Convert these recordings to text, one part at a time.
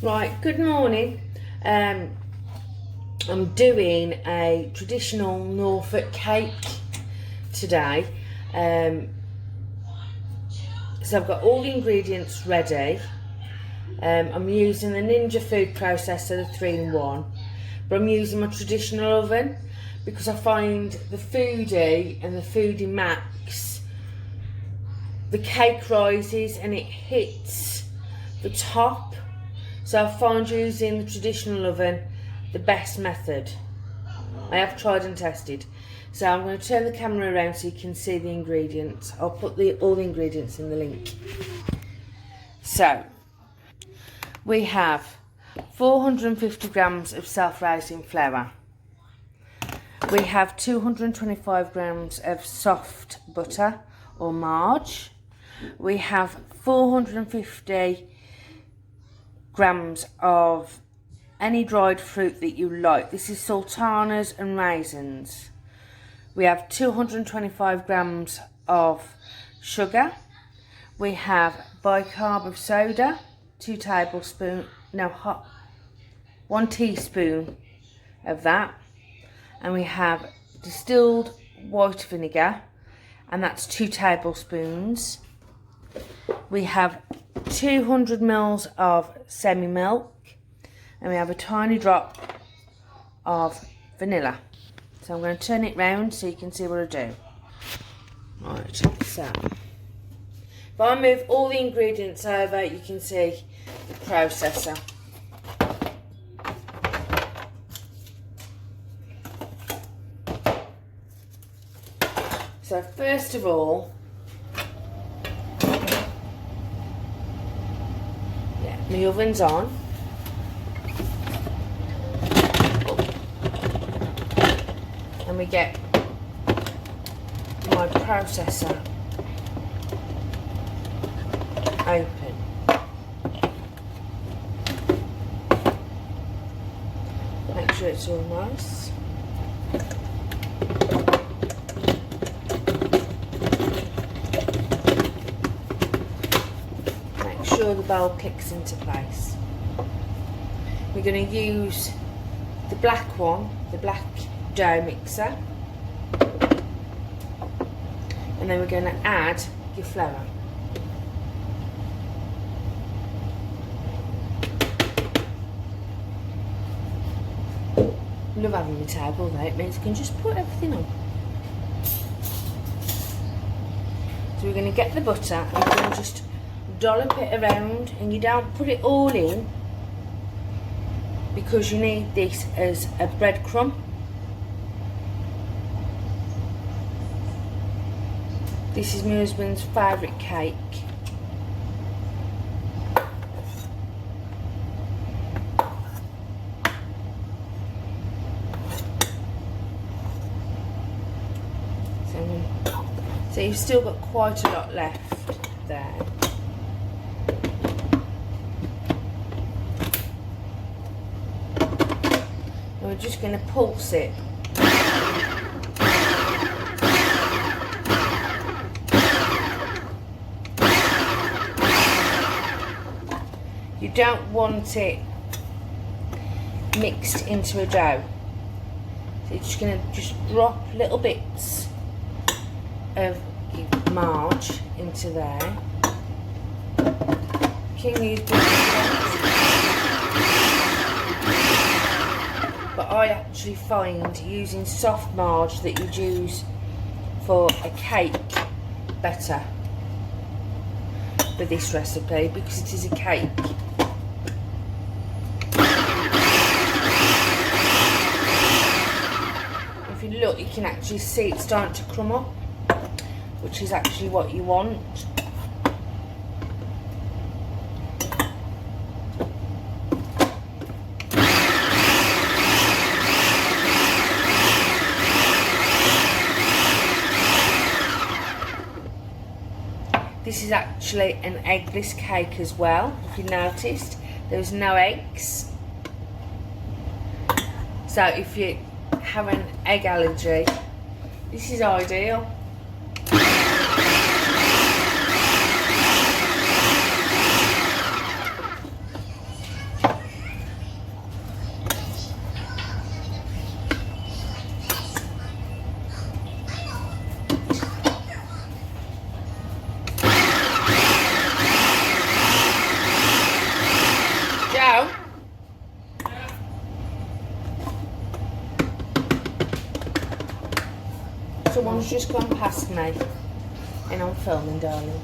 Right, good morning. I'm doing a traditional Norfolk cake today. So I've got all the ingredients ready. I'm using the Ninja food processor, the 3-in-1, but I'm using my traditional oven because I find the Foodie and the Foodie Max, the cake rises and it hits the top. So I find using the traditional oven the best method. I have tried and tested. So I'm going to turn the camera around so you can see the ingredients. I'll put all the ingredients in the link. So we have 450 grams of self-raising flour. We have 225 grams of soft butter or marg. We have 450 grams of any dried fruit that you like. This is sultanas and raisins. We have 225 grams of sugar. We have bicarb of soda, 1 teaspoon of that. And we have distilled white vinegar, and that's 2 tablespoons. We have 200 mils of semi-milk, and we have a tiny drop of vanilla. So I'm going to turn it round so you can see what I do. Right, so if I move all the ingredients over, you can see the processor. So first of all, my oven's on. And we get my processor open. Make sure it's all nice. Make sure the bowl clicks into place. We're going to use the black one, the black dough mixer, and then we're going to add your flour. I love having my table though, it means you can just put everything on. So we're going to get the butter and we're going to just dollop it around, and you don't put it all in because you need this as a breadcrumb. This is my husband's favourite cake. So you've still got quite a lot left there. And we're just going to pulse it. You don't want it mixed into a dough. So you're just going to drop little bits of your marg into there. You can use but I actually find using soft marg that you'd use for a cake better for this recipe because it is a cake. If you look, you can actually see it's starting to crumb up, which is actually what you want. This is actually an eggless cake as well. If you noticed, there's no eggs. So if you have an egg allergy, this is ideal. train's just gone past me and I'm filming, darling.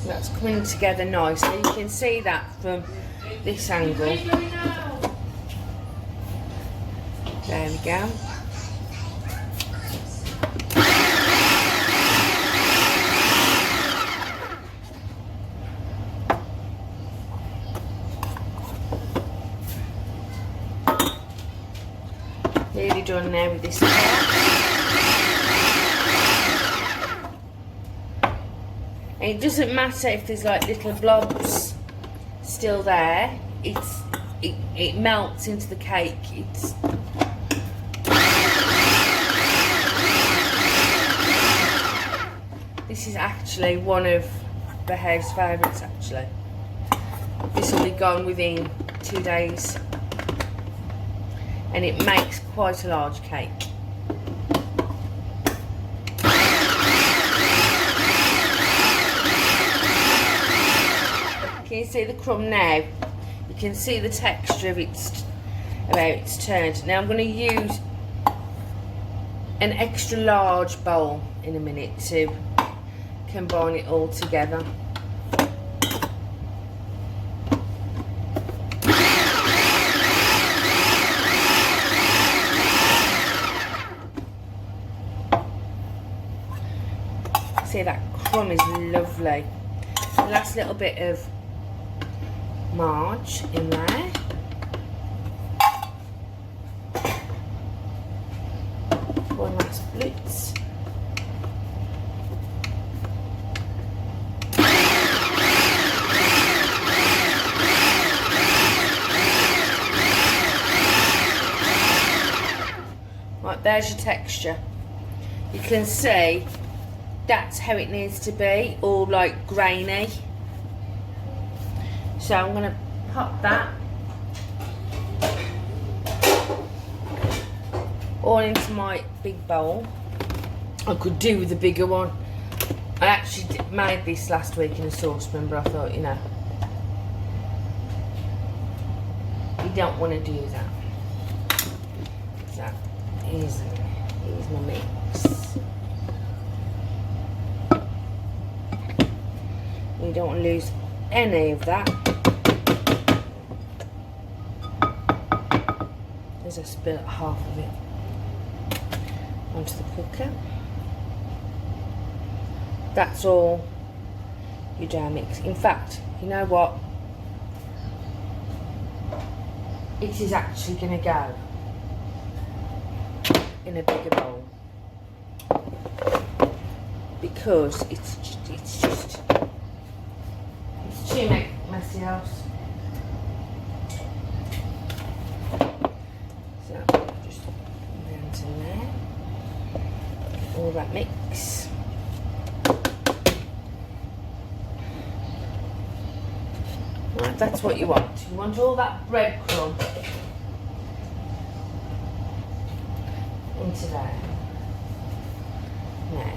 That's coming together nicely. You can see that from this angle. There we go. Nearly done now with this part. And it doesn't matter if there's like little blobs still there. It melts into the cake. This is actually one of the house favourites actually. This will be gone within 2 days. And it makes quite a large cake. Can you see the crumb now? You can see the texture of how it's turned. Now I'm going to use an extra large bowl in a minute to combine it all together. See, that crumb is lovely. The last little bit of marg in there. One last blitz. Right, there's your texture. You can see that's how it needs to be, all like grainy. So I'm going to pop that all into my big bowl. I could do with a bigger one. I actually made this last week in a saucepan, but I thought, you know, you don't want to do that. So here's my mix. You don't want to lose any of that. As I spill half of it onto the cooker. That's all your dough mix. In fact, you know what? It is actually going to go in a bigger bowl because it's too messy else. So just put that in there. All that mix. Right, that's what you want. You want all that breadcrumb into there. Now,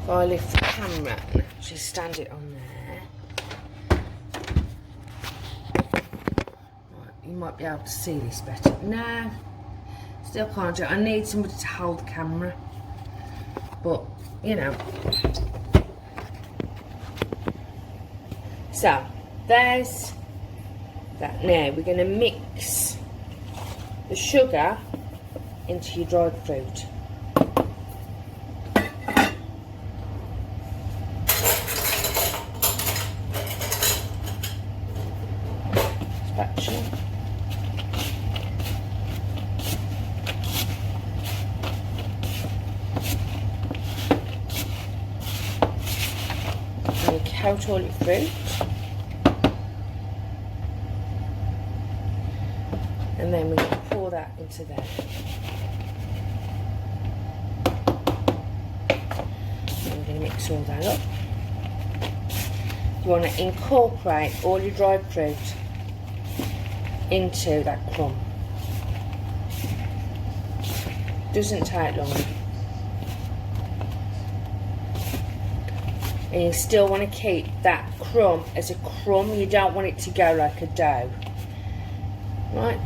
if I lift the camera and actually stand it on there, right, you might be able to see this better. No, still can't do it. I need somebody to hold the camera, but you know. So there's that. Now we're going to mix the sugar into your dried fruit. Spatula. And you coat all your fruit. And then we're going to pour that into there. And we're going to mix all that up. You want to incorporate all your dried fruit into that crumb. Doesn't take long. And you still want to keep that crumb as a crumb. You don't want it to go like a dough. Right.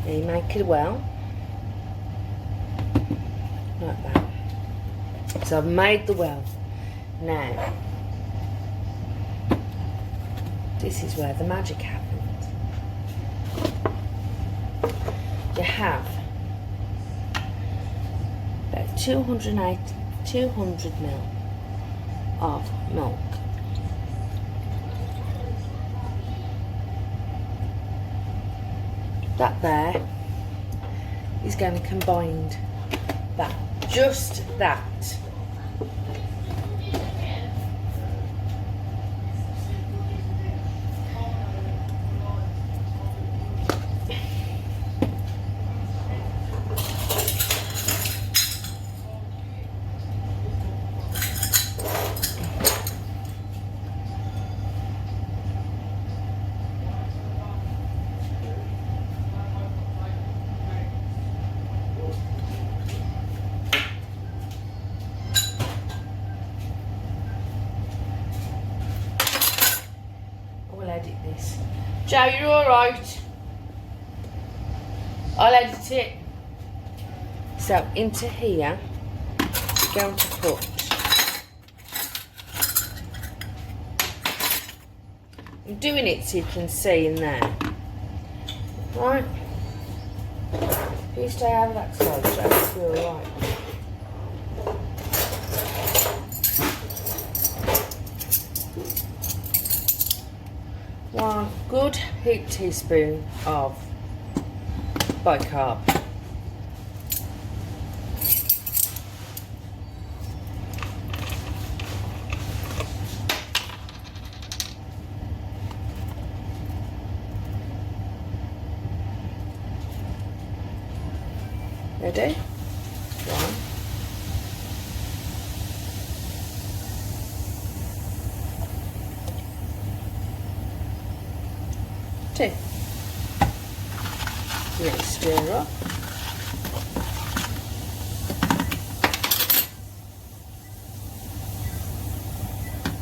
And you make it well. Like that. So I've made the well. Now, this is where the magic happens. You have about 200 ml of milk. That there is going to combine that, just that. Edit this. Joe, you're alright. I'll edit it. So into here, we're going to put, I'm doing it so you can see in there. Right. If you stay over that side, Joe, you're alright. One good heaped teaspoon of bicarb. Ready? One. Two. Let's stir up.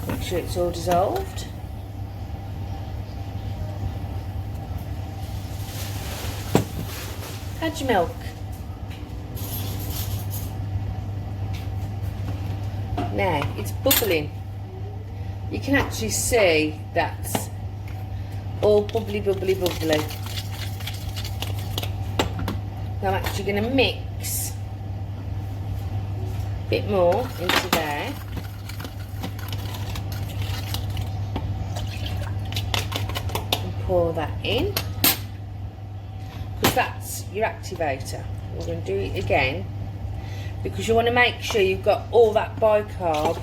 Make sure it's all dissolved. Add your milk. Now it's bubbling. You can actually see that's all bubbly, bubbly, bubbly. Now I'm actually going to mix a bit more into there. And pour that in. Because that's your activator. We're going to do it again. Because you want to make sure you've got all that bicarb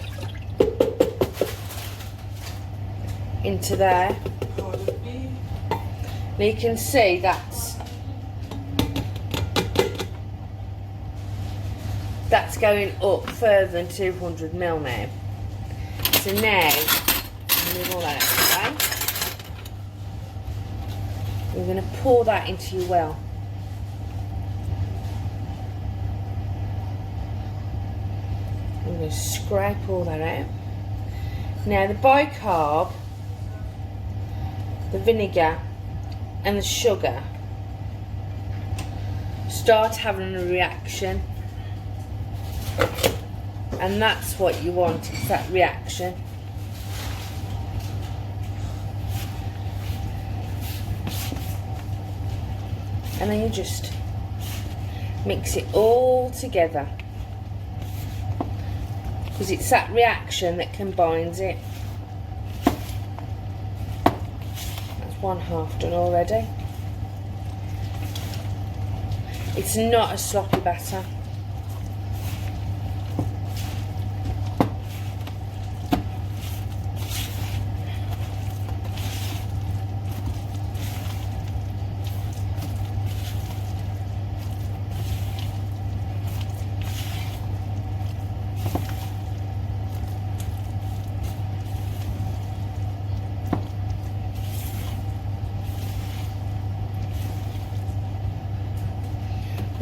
into there. Now you can see that's going up further than 200 ml now. So now, move all that out of the way. We're going to pour that into your well. I'm going to scrape all that out. Now the bicarb, the vinegar and the sugar start having a reaction, and that's what you want, it's that reaction. And then you just mix it all together, because it's that reaction that combines it. That's one half done already. It's not a sloppy batter.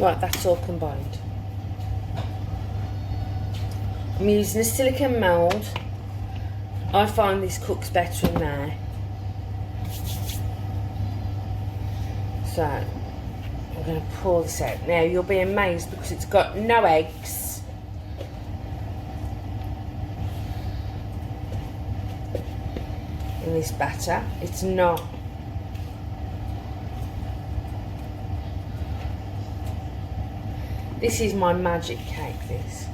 Right, that's all combined. I'm using a silicone mould. I find this cooks better in there. So, I'm going to pour this out. Now, you'll be amazed because it's got no eggs. In this batter. It's not. This is my magic cake, this.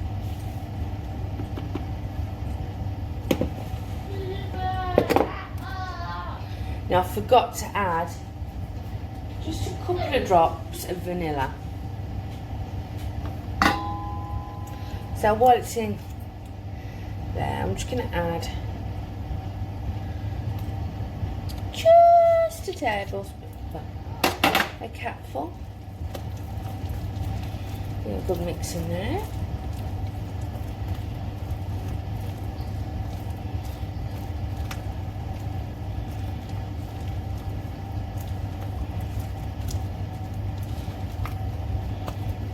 Now, I forgot to add just a couple of drops of vanilla. So while it's in there, I'm just going to add just a tablespoon, a cupful. A good mix in there.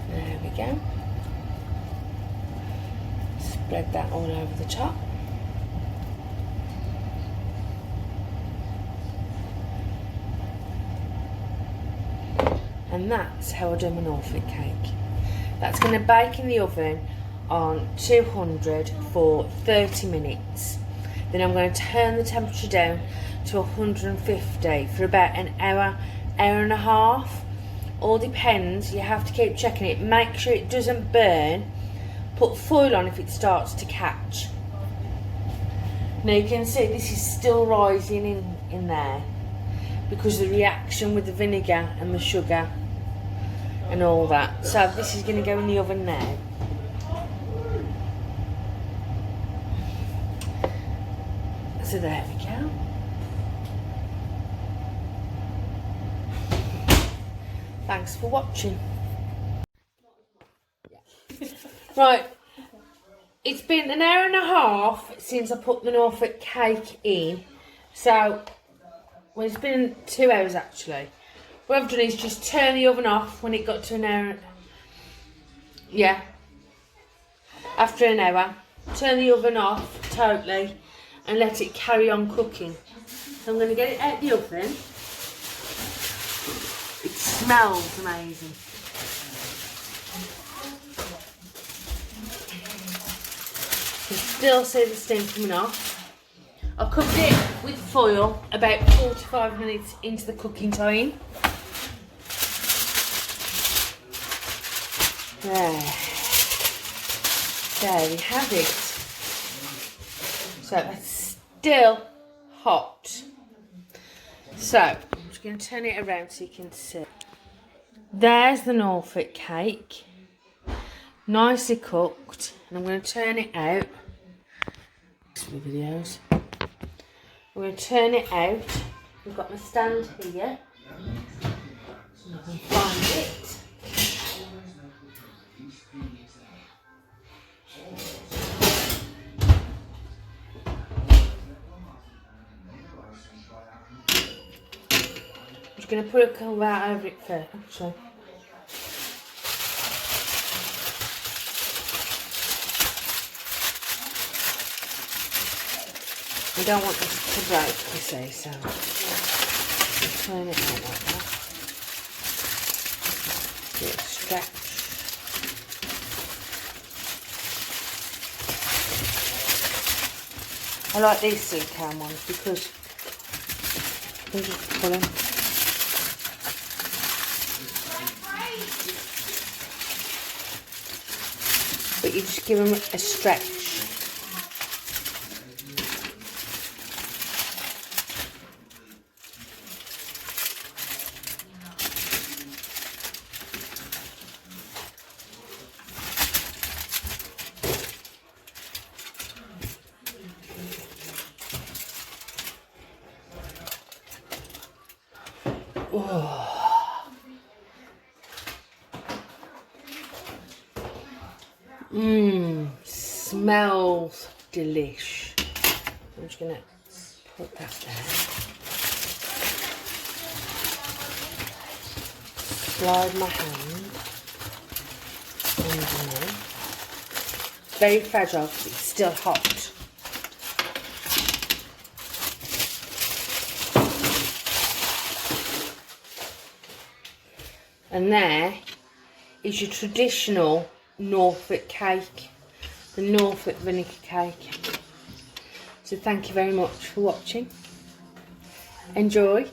There we go. Spread that all over the top. And that's how I do my Norfolk cake. That's going to bake in the oven on 200 for 30 minutes. Then I'm going to turn the temperature down to 150 for about an hour, hour and a half. All depends, you have to keep checking it. Make sure it doesn't burn. Put foil on if it starts to catch. Now you can see this is still rising in there because of the reaction with the vinegar and the sugar and all that. So this is going to go in the oven now. So there we go. Thanks for watching. Right, it's been an hour and a half since I put the Norfolk cake in. So, well, it's been 2 hours actually. What I've done is just turn the oven off when it got to an hour. Yeah. After an hour, turn the oven off totally and let it carry on cooking. So I'm going to get it out the oven. It smells amazing. You can still see the steam coming off. I covered it with foil about 45 minutes into the cooking time. There we have it. So that's still hot. So I'm just going to turn it around so you can see. There's the Norfolk cake. Nicely cooked. And I'm going to turn it out. Videos. I'm going to turn it out. We've got my stand here. You can find it. I'm just going to put a cover over it first, actually. We don't want this to break, you see, so just turn it out like that. Get it stretched. I like these silicone ones because you can just pull them. But you just give them a stretch. Oh. Smells delish. I'm just gonna put that there. Slide my hand. very fragile because it's still hot. And there is your traditional Norfolk cake, the Norfolk vinegar cake. So thank you very much for watching. Enjoy.